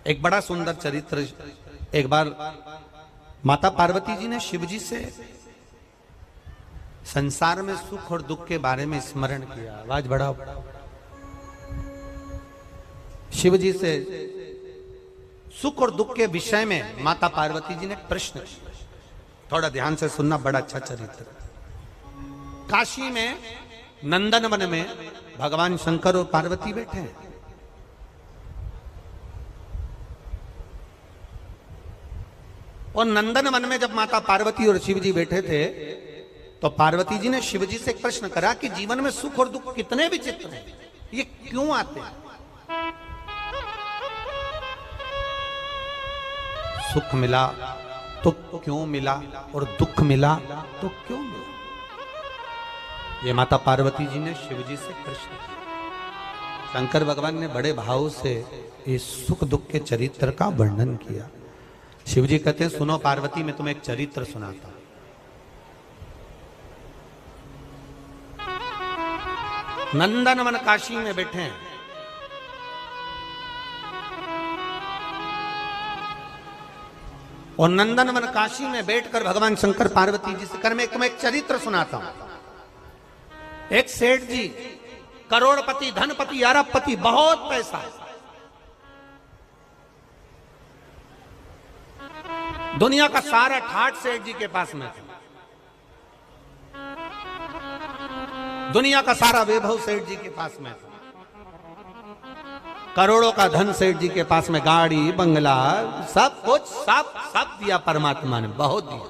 एक बड़ा सुंदर चरित्र। एक बार माता पार्वती जी ने शिव जी से संसार में सुख और दुख के बारे में स्मरण किया। आवाज बढ़ाओ। शिव जी से सुख और दुख के विषय में माता पार्वती जी ने प्रश्न किया। थोड़ा ध्यान से सुनना, बड़ा अच्छा चरित्र। काशी में नंदन वन में भगवान शंकर और पार्वती बैठे हैं। और नंदन वन में जब माता पार्वती और शिव जी बैठे थे तो पार्वती जी ने शिव जी से एक प्रश्न करा कि जीवन में सुख और दुख कितने विचित्र हैं, ये क्यों आते हैं? सुख मिला तो क्यों मिला और दुख मिला तो क्यों मिला? ये माता पार्वती जी ने शिव जी से प्रश्न किया। शंकर भगवान ने बड़े भाव से इस सुख दुख के चरित्र का वर्णन किया। शिव जी कहते हैं, सुनो पार्वती, मैं तुम्हें एक चरित्र सुनाता हूं। नंदनवन काशी में बैठे हैं। और नंदनवन काशी में बैठकर भगवान शंकर पार्वती जी से कर मैं तुम्हें एक चरित्र सुनाता हूं। एक सेठ जी, करोड़पति, धनपति, अरबपति, बहुत पैसा, दुनिया का सारा ठाठ सेठ जी के पास में था। दुनिया का सारा वैभव सेठ जी के पास में था। करोड़ों का धन सेठ जी के पास में, गाड़ी बंगला सब कुछ, सब दिया परमात्मा ने, बहुत दिया।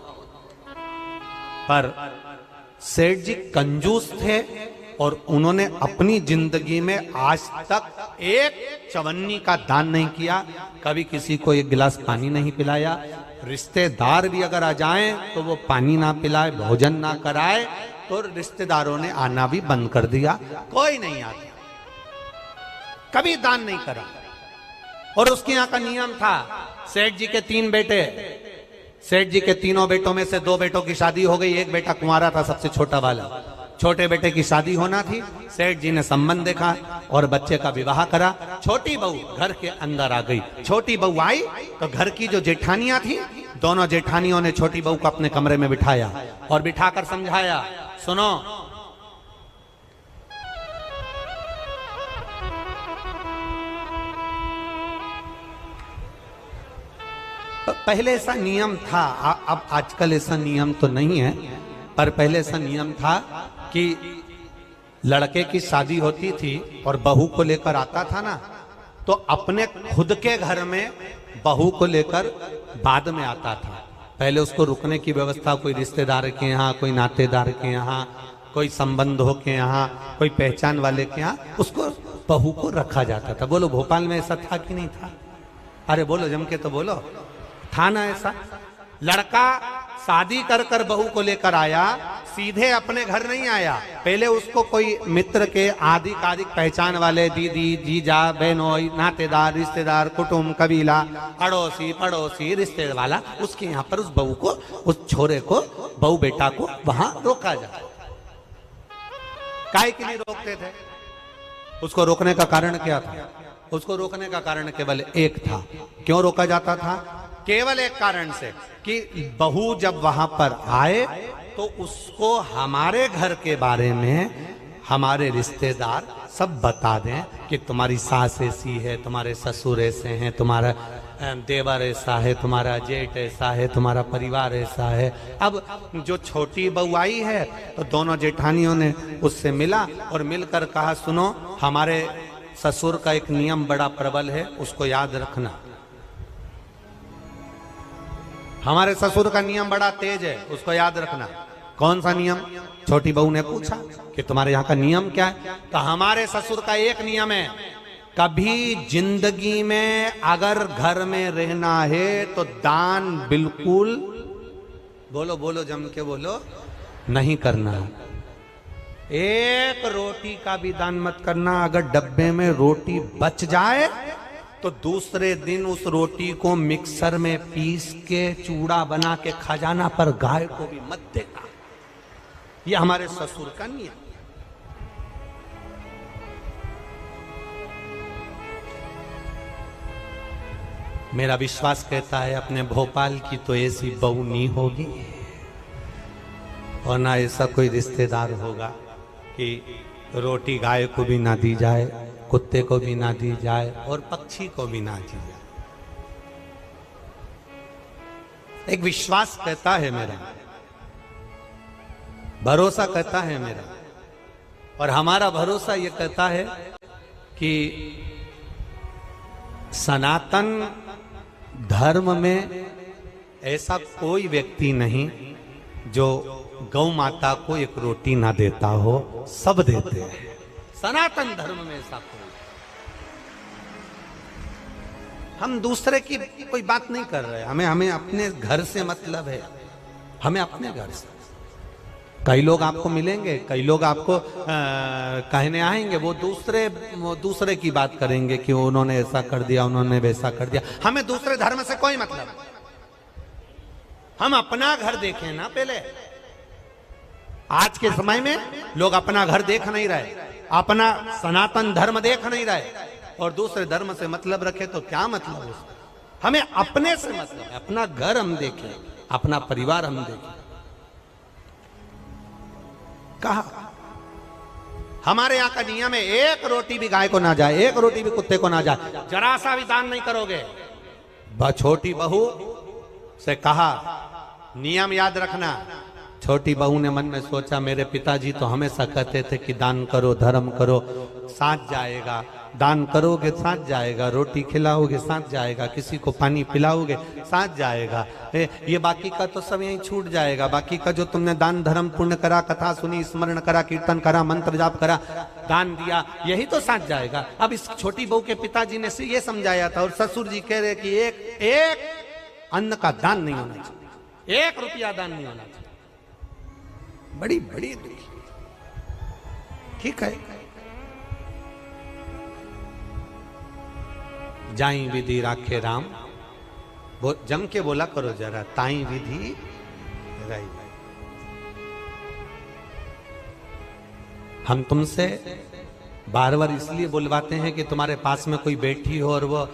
पर सेठ जी कंजूस थे और उन्होंने अपनी जिंदगी में आज तक एक चवन्नी का दान नहीं किया, कभी किसी को एक गिलास पानी नहीं पिलाया। रिश्तेदार भी अगर आ जाएं तो वो पानी ना पिलाए, भोजन ना कराए, तो रिश्तेदारों ने आना भी बंद कर दिया। कोई नहीं आता, कभी दान नहीं करा। और उसके यहाँ का नियम था, सेठ जी के 3 बेटे, सेठ जी के तीनों बेटों में से 2 बेटों की शादी हो गई, एक बेटा कुंवारा था, सबसे छोटा वाला। छोटे बेटे की शादी होना थी, सेठ जी ने संबंध देखा और बच्चे का विवाह करा। छोटी बहू घर के अंदर आ गई। छोटी बहू आई तो घर की जो जेठानियां थी, दोनों जेठानियों ने छोटी बहू को अपने कमरे में बिठाया और बिठाकर समझाया, सुनो, पहले ऐसा नियम था, अब आजकल ऐसा नियम तो नहीं है, पर पहले ऐसा नियम था कि लड़के की शादी होती थी और बहू को लेकर आता था ना, तो अपने खुद के घर में बहू को लेकर बाद में आता था। पहले उसको रुकने की व्यवस्था कोई रिश्तेदार के यहाँ, कोई नातेदार के यहाँ, कोई संबंधों के यहाँ, कोई पहचान वाले के यहाँ, उसको बहू को रखा जाता था। बोलो भोपाल में ऐसा था कि नहीं था? अरे बोलो, जम के तो बोलो। था ना ऐसा? लड़का शादी कर कर बहू को लेकर आया, सीधे अपने घर नहीं आया, पहले उसको कोई मित्र के आधिक पहचान वाले, दीदी, जीजा, बहनोई, नातेदार, रिश्तेदार, कुटुंब, कबीला, अड़ोसी पड़ोसी, रिश्तेदार वाला, उसके यहाँ पर उस बहू को, उस छोरे को, बहू बेटा को वहां रोका जाता। काहे के लिए रोकते थे? उसको रोकने का कारण क्या था? उसको रोकने का कारण केवल एक था। क्यों रोका जाता था? केवल एक कारण से कि बहू जब वहां पर आए तो उसको हमारे घर के बारे में हमारे रिश्तेदार सब बता दें कि तुम्हारी सास ऐसी है, तुम्हारे ससुर ऐसे हैं, तुम्हारा देवर ऐसा है, तुम्हारा जेठ ऐसा है, तुम्हारा परिवार ऐसा है। अब जो छोटी बहू आई है तो दोनों जेठानियों ने उससे मिला और मिलकर कहा, सुनो, हमारे ससुर का एक नियम बड़ा प्रबल है, उसको याद रखना। हमारे ससुर का नियम बड़ा तेज है, उसको याद रखना। कौन सा नियम? छोटी बहू ने पूछा कि तुम्हारे यहाँ का नियम क्या है? तो हमारे ससुर का एक नियम है, कभी जिंदगी में अगर घर में रहना है तो दान बिल्कुल, बोलो बोलो, जम के बोलो, नहीं करना। एक रोटी का भी दान मत करना। अगर डब्बे में रोटी बच जाए तो दूसरे दिन उस रोटी को मिक्सर में पीस के चूड़ा बना के खा जाना, पर गाय को भी मत देना। ये हमारे ससुर का नियम। मेरा विश्वास कहता है अपने भोपाल की तो ऐसी बहू नहीं होगी और ना ऐसा कोई रिश्तेदार होगा कि रोटी गाय को भी ना दी जाए, कुत्ते को भी ना दी जाए और पक्षी को भी ना दी जाए। एक विश्वास कहता है मेरा, भरोसा कहता है मेरा, और हमारा भरोसा ये कहता है कि सनातन धर्म में ऐसा कोई व्यक्ति नहीं जो गौ माता को एक रोटी ना देता हो, सब देते हैं। सनातन धर्म में ऐसा कोई, हम दूसरे की कोई बात नहीं कर रहे, हमें अपने घर से मतलब है, हमें अपने घर से। कई लोग आपको मिलेंगे, कई लोग आपको कहने आएंगे, वो दूसरे की बात करेंगे कि उन्होंने ऐसा कर दिया, उन्होंने वैसा कर दिया। हमें दूसरे धर्म से कोई मतलब नहीं, हम अपना घर देखें ना पहले। आज के समय में लोग अपना घर देख नहीं रहे, अपना सनातन धर्म देख नहीं रहे और दूसरे धर्म से मतलब रखे तो क्या मतलब उसका। हमें अपने से मतलब है, अपना घर हम देखें, अपना परिवार हम देखें। कहा हमारे यहां का नियम है, एक रोटी भी गाय को ना जाए, एक रोटी भी कुत्ते को ना जाए, जरा सा भी दान नहीं करोगे। छोटी बहू से कहा नियम याद रखना। छोटी बहू ने मन में सोचा मेरे पिताजी तो हमेशा कहते थे कि दान करो, धर्म करो, साथ जाएगा। दान करोगे साथ जाएगा, रोटी खिलाओगे साथ जाएगा, किसी को पानी पिलाओगे साथ जाएगा, ये बाकी का तो सब यहीं छूट जाएगा। बाकी का जो तुमने दान धर्म पुण्य करा, कथा सुनी, स्मरण करा, कीर्तन करा, मंत्र जाप करा, दान दिया, यही तो साथ जाएगा। अब इस छोटी बहू के पिताजी ने ये समझाया था और ससुर जी कह रहे कि एक अन्न का दान नहीं होना चाहिए, 1 रुपया दान नहीं होना चाहिए। बड़ी बड़ी ठीक है, जाई विधि राखे राम, वो जम के बोला करो जरा, ताई विधि राई। हम तुमसे बार बार इसलिए बुलवाते हैं कि तुम्हारे पास में कोई बैठी हो और वो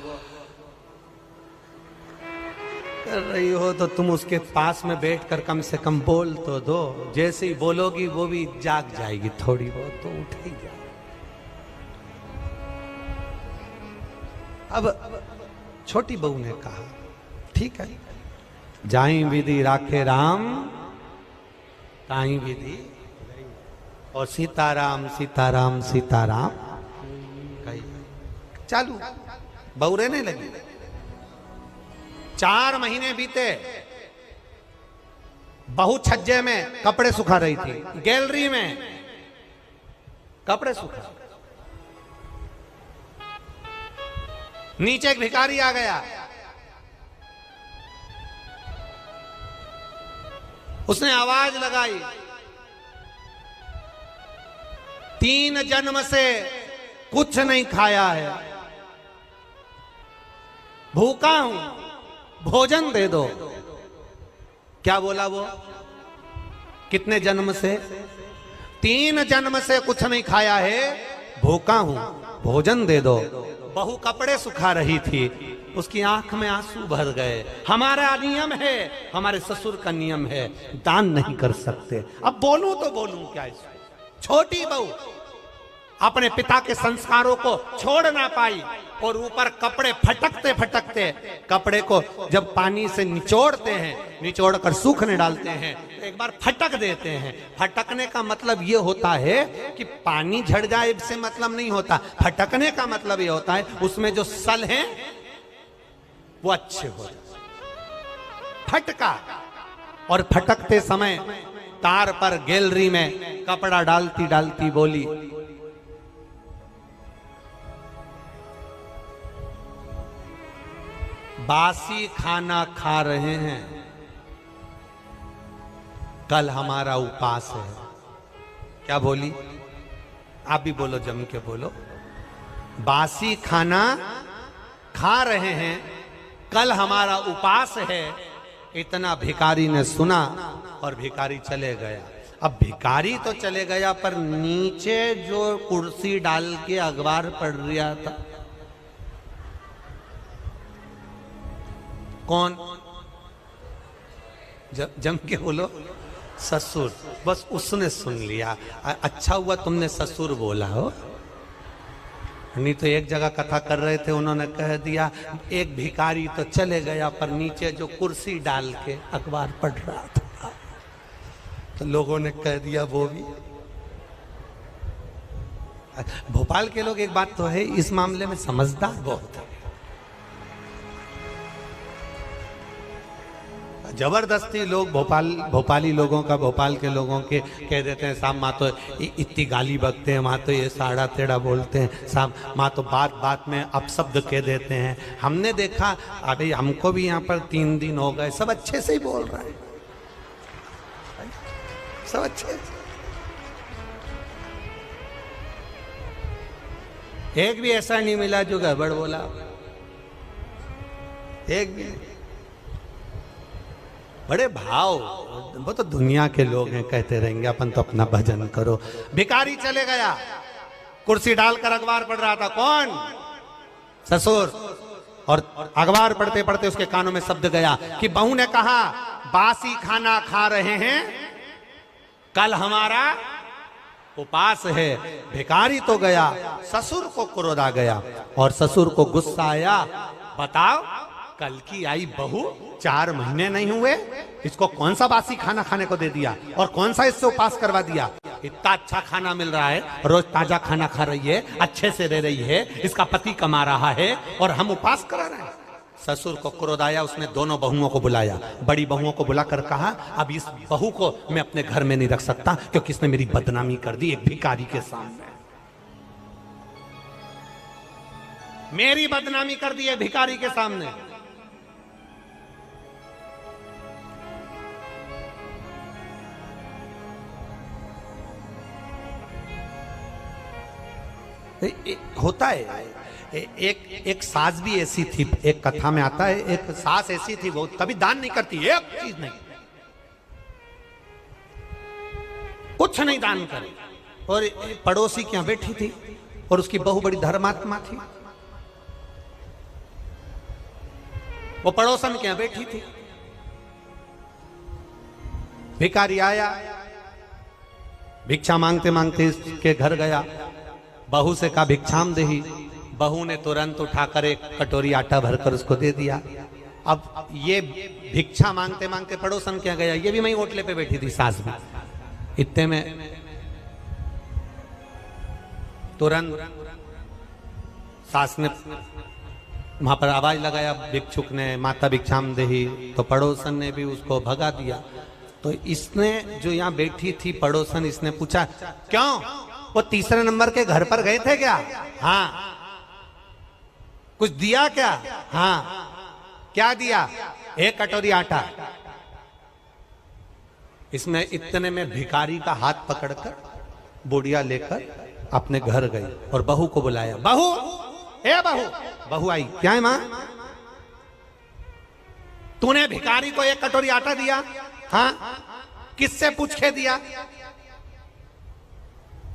कर रही हो तो तुम उसके पास में बैठकर कम से कम बोल तो दो। जैसे ही बोलोगी वो भी जाग जाएगी, थोड़ी बहुत तो उठ ही जाएगी। अब छोटी बहू ने कहा ठीक है, जाई विधि राखे राम, ताई विधि, और सीताराम सीताराम सीताराम कही चालू। बहू रहने लगी। 4 महीने बीते, बहू छज्जे में कपड़े सुखा रही थी, गैलरी में कपड़े सुखा। नीचे एक भिखारी आ गया, उसने आवाज लगाई, 3 जन्म से कुछ नहीं खाया है, भूखा हूं, भोजन दे दो। क्या बोला वो? कितने जन्म से? 3 जन्म से कुछ नहीं खाया है, भूखा हूं, भोजन दे दो। बहू कपड़े सुखा रही थी, उसकी आंख में आंसू भर गए। हमारा नियम है, हमारे ससुर का नियम है, दान नहीं कर सकते। अब बोलूं तो बोलूं क्या इसमें? छोटी बहू अपने पिता के संस्कारों को छोड़ ना पाई और ऊपर कपड़े फटकते फटकते, कपड़े को जब पानी से निचोड़ते हैं, निचोड़ कर सूखने डालते हैं, एक बार फटक देते हैं। फटकने का मतलब ये होता है कि पानी झड़ जाए से मतलब नहीं होता। फटकने का मतलब ये होता है उसमें जो सल हैं वो अच्छे हो जाए। फटका, और फटकते समय तार पर गैलरी में कपड़ा डालती डालती बोली, बासी खाना खा रहे हैं, कल हमारा उपास है। क्या बोली? आप भी बोलो, जम के बोलो। बासी खाना खा रहे हैं, कल हमारा उपास है। इतना भिखारी ने सुना और भिखारी चले गया। अब भिखारी तो चले गया, पर नीचे जो कुर्सी डाल के अखबार पढ़ रहा था, कौन? जम के बोलो, ससुर। बस उसने सुन लिया। अच्छा हुआ तुमने ससुर बोला हो, नहीं तो एक जगह कथा कर रहे थे, उन्होंने कह दिया एक भिखारी तो चले गया, पर नीचे जो कुर्सी डाल के अखबार पढ़ रहा था, तो लोगों ने कह दिया वो भी। भोपाल के लोग, एक बात तो है, इस मामले में समझदार बहुत है। जबरदस्ती लोग भोपाली लोगों का, भोपाल के लोगों के कह देते हैं साहब माँ तो इतनी गाली बकते हैं, माँ तो ये साड़ा तेड़ा बोलते हैं, साहब माँ तो बात बात में अपशब्द कह देते हैं। हमने देखा, अभी हमको भी यहाँ पर 3 दिन हो गए, सब अच्छे से ही बोल रहे हैं, सब अच्छे। एक भी ऐसा नहीं मिला जो गड़बड़ बोला, एक भी। बड़े भाव, वो तो दुनिया के लोग हैं, कहते रहेंगे अपन तो अपना भजन करो। भिखारी चले गया, कुर्सी डालकर अखबार पढ़ रहा था। कौन? ससुर। और अखबार पढ़ते पढ़ते उसके कानों में शब्द गया कि बहू ने कहा बासी खाना खा रहे हैं, कल हमारा उपास है। भिखारी तो गया, ससुर को क्रोध आ गया और ससुर को गुस्सा आया। बताओ, कल की आई बहू 4 महीने नहीं हुए, इसको कौन सा बासी खाना खाने को दे दिया और कौन सा इससे उपास करवा दिया? इतना अच्छा खाना मिल रहा है, रोज ताजा खाना खा रही है, अच्छे से रह रही है, इसका पति कमा रहा है और हम उपास करा रहे हैं। ससुर को क्रोध आया, उसने दोनों बहुओं को बुलाया, बड़ी बहुओं को बुलाकर कहा अब इस बहू को मैं अपने घर में नहीं रख सकता, क्योंकि इसने मेरी बदनामी कर दी एक भिखारी के सामने, मेरी बदनामी कर दी है भिखारी के सामने। होता है, एक सास भी ऐसी थी, एक कथा में आता है, एक सास ऐसी थी, वो कभी दान नहीं करती, एक चीज नहीं, कुछ नहीं दान करे। और पड़ोसी के यहां बैठी थी और उसकी बहू बड़ी धर्मात्मा थी, वो पड़ोसन के यहां बैठी थी। भिखारी आया, भिक्षा मांगते मांगते इसके घर गया, बहू से कहा भिक्षाम देही। बहू ने तुरंत उठाकर एक कटोरी आटा भरकर उसको दे दिया। अब ये भिक्षा मांगते मांगते पड़ोसन क्या गया, ये भी वहीं ओटले पे बैठी थी सास भी। इतने में तुरंत सास ने वहां पर आवाज लगाया भिक्षुक ने, माता भिक्षाम देही, तो पड़ोसन ने भी उसको भगा दिया। तो इसने जो यहाँ बैठी थी पड़ोसन, इसने पूछा क्यों, वो 3रे नंबर के घर पर गए थे क्या? हाँ। कुछ दिया क्या? हाँ। क्या दिया? 1 कटोरी आटा। इसमें इतने में भिखारी का हाथ पकड़कर बुढ़िया लेकर अपने घर गई और बहू को बुलाया। बहू, ए बहू। बहू आई, क्या है मां? तूने भिखारी को 1 कटोरी आटा दिया? हाँ। किससे पूछ के दिया?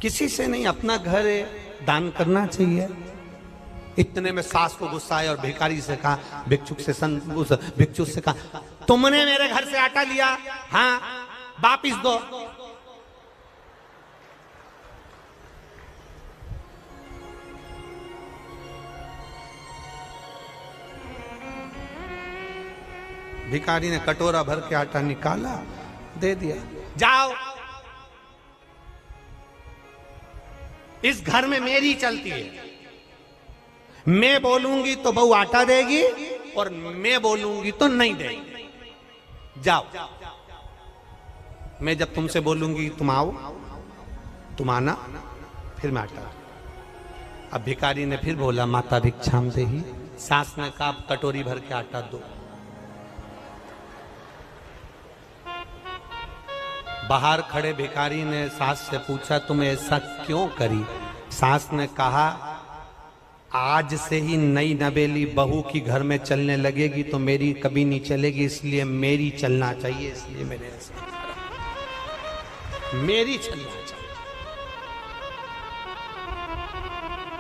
किसी से नहीं, अपना घर है, दान करना चाहिए। इतने में सास को गुस्सा आया और भिखारी से कहा, भिक्षुक से कहा तुमने मेरे घर से आटा लिया? हाँ। वापिस दो। भिखारी ने कटोरा भर के आटा निकाला, दे दिया। जाओ, इस घर में मेरी चलती है, मैं बोलूंगी तो बहू आटा देगी और मैं बोलूंगी तो नहीं देगी। जाओ, मैं जब तुमसे बोलूंगी तुम आओ, तुम आना, फिर मैं आटा। अब भिखारी ने फिर बोला माता भिक्षाम देही। सास ने कहा कटोरी भर के आटा दो। बाहर खड़े भिखारी ने सास से पूछा तुम ऐसा क्यों करी? सास ने कहा आज से ही नई नवेली बहू की घर में चलने लगेगी तो मेरी कभी नहीं चलेगी, इसलिए मेरी चलना चाहिए, इसलिए मैंने ऐसा मेरी चलना चाहिए।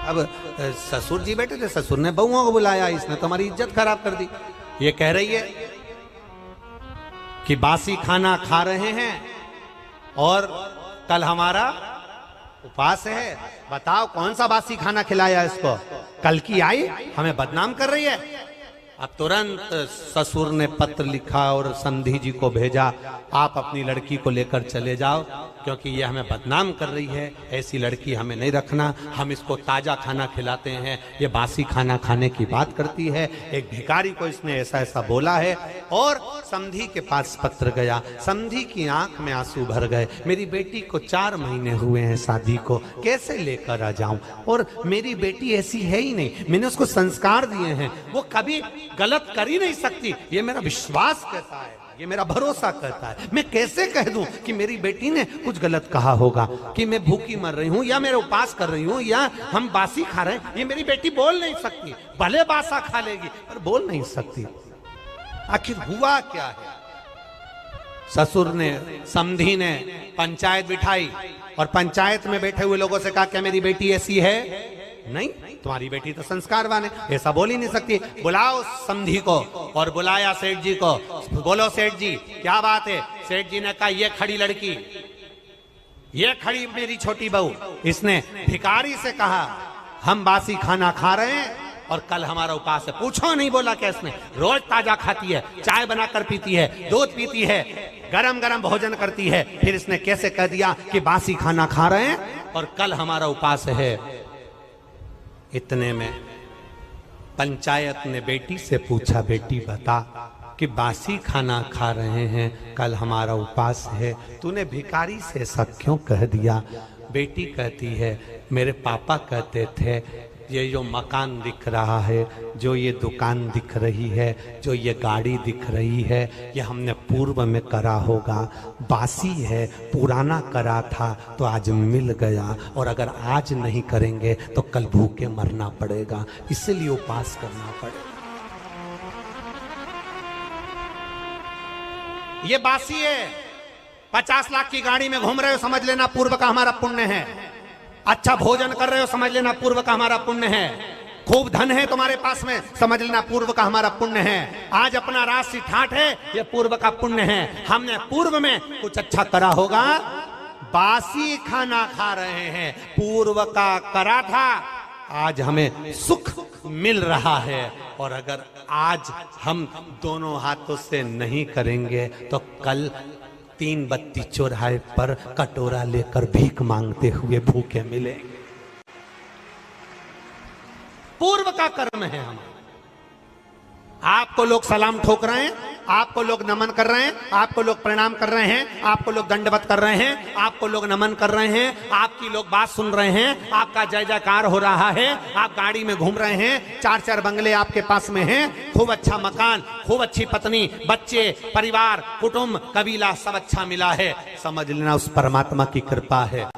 अब ससुर जी बैठे थे, ससुर ने बहुओं को बुलाया, इसने तो हमारी इज्जत खराब कर दी। ये कह रही है कि बासी खाना खा रहे हैं और कल हमारा उपवास है। बताओ कौन सा बासी खाना खिलाया इसको? कल की आई हमें बदनाम कर रही है। अब तुरंत ससुर ने पत्र लिखा और समधी जी को भेजा, आप अपनी लड़की को लेकर चले जाओ क्योंकि ये हमें बदनाम कर रही है, ऐसी लड़की हमें नहीं रखना, हम इसको ताजा खाना खिलाते हैं, ये बासी खाना खाने की बात करती है। एक भिखारी को इसने ऐसा ऐसा बोला है और समधी के पास पत्र गया। समधी की आंख में आंसू भर गए, मेरी बेटी को 4 महीने हुए हैं शादी को, कैसे लेकर आ जाऊं? और मेरी बेटी ऐसी है ही नहीं, मैंने उसको संस्कार दिए हैं, वो कभी गलत कर ही नहीं सकती, ये मेरा विश्वास कहता है, ये मेरा भरोसा कहता है। मैं कैसे कह दूं कि मेरी बेटी ने कुछ गलत कहा होगा, कि मैं भूखी मर रही हूं या मेरे उपास कर रही हूं या हम बासी खा रहे हैं? ये मेरी बेटी बोल नहीं सकती, भले बासा खा लेगी पर बोल नहीं सकती। आखिर हुआ क्या है? ससुर ने, समधी ने पंचायत बिठाई और पंचायत में बैठे हुए लोगों से कहा क्या मेरी बेटी ऐसी है? नहीं, तुम्हारी बेटी तो संस्कारवान है, ऐसा बोल ही नहीं सकती। बुलाओ समधी को। और बुलाया सेठ जी को। बोलो सेठ जी क्या बात है? सेठ जी ने कहा ये खड़ी लड़की, ये खड़ी मेरी छोटी बहू, इसने भिखारी से कहा हम बासी खाना खा रहे हैं और कल हमारा उपवास है। पूछो नहीं बोला क्या इसने? रोज ताजा खाती है, चाय बनाकर पीती है, दूध पीती है, गरम गरम भोजन करती है, फिर इसने कैसे कह दिया कि बासी खाना खा रहे हैं और कल हमारा उपवास है? इतने में पंचायत ने बेटी से पूछा, बेटी बता कि बासी खाना खा रहे हैं, कल हमारा उपवास है, तूने भिखारी से ऐसा क्यों कह दिया? बेटी कहती है मेरे पापा कहते थे ये जो मकान दिख रहा है, जो ये दुकान दिख रही है, जो ये गाड़ी दिख रही है, ये हमने पूर्व में करा होगा, बासी है, पुराना करा था तो आज मिल गया और अगर आज नहीं करेंगे तो कल भूखे मरना पड़ेगा, इसलिए उपवास करना पड़ेगा। ये बासी है, 50 लाख की गाड़ी में घूम रहे हो, समझ लेना पूर्व का हमारा पुण्य है। अच्छा भोजन कर रहे हो, समझ लेना पूर्व का हमारा पुण्य है। खूब धन है तुम्हारे पास में, समझ लेना पूर्व का हमारा पुण्य है। आज अपना राशि ठाठ है, ये पूर्व का पुण्य है। हमने पूर्व में कुछ अच्छा करा होगा, बासी खाना खा रहे हैं, पूर्व का करा था, आज हमें सुख मिल रहा है। और अगर आज हम दोनों हाथों से नहीं करेंगे तो कल 3 बत्ती चौराहे पर कटोरा लेकर भीख मांगते हुए भूखे मिलेंगे। पूर्व का कर्म है हमारा। आपको लोग सलाम ठोक रहे हैं, आपको लोग नमन कर रहे हैं, आपको लोग प्रणाम कर रहे हैं, आपको लोग दंडवत कर रहे हैं, आपको लोग नमन कर रहे हैं, आपकी लोग बात सुन रहे हैं, आपका जय जयकार हो रहा है, आप गाड़ी में घूम रहे हैं, 4 बंगले आपके पास में हैं, खूब अच्छा मकान, खूब अच्छी पत्नी, बच्चे, परिवार, कुटुंब, कबीला सब अच्छा मिला है। समझ लेना उस परमात्मा की कृपा है।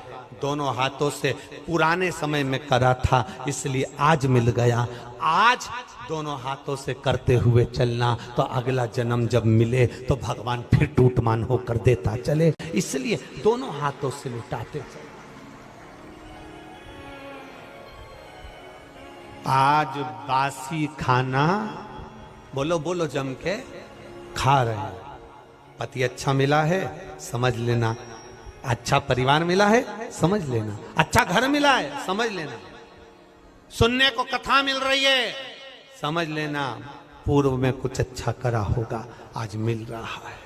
दोनों हाथों से पुराने समय में करा था इसलिए आज मिल गया। आज दोनों हाथों से करते हुए चलना तो अगला जन्म जब मिले तो भगवान फिर टूटमान होकर देता चले, इसलिए दोनों हाथों से लुटाते चले। आज बासी खाना बोलो बोलो जम के खा रहे हैं। पति अच्छा मिला है, समझ लेना अच्छा परिवार मिला है, समझ लेना अच्छा घर मिला है, समझ लेना सुनने को कथा मिल रही है, समझ लेना पूर्व में कुछ अच्छा करा होगा, आज मिल रहा है।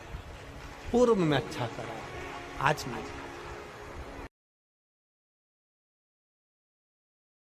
पूर्व में अच्छा करा आज मिल रहा है।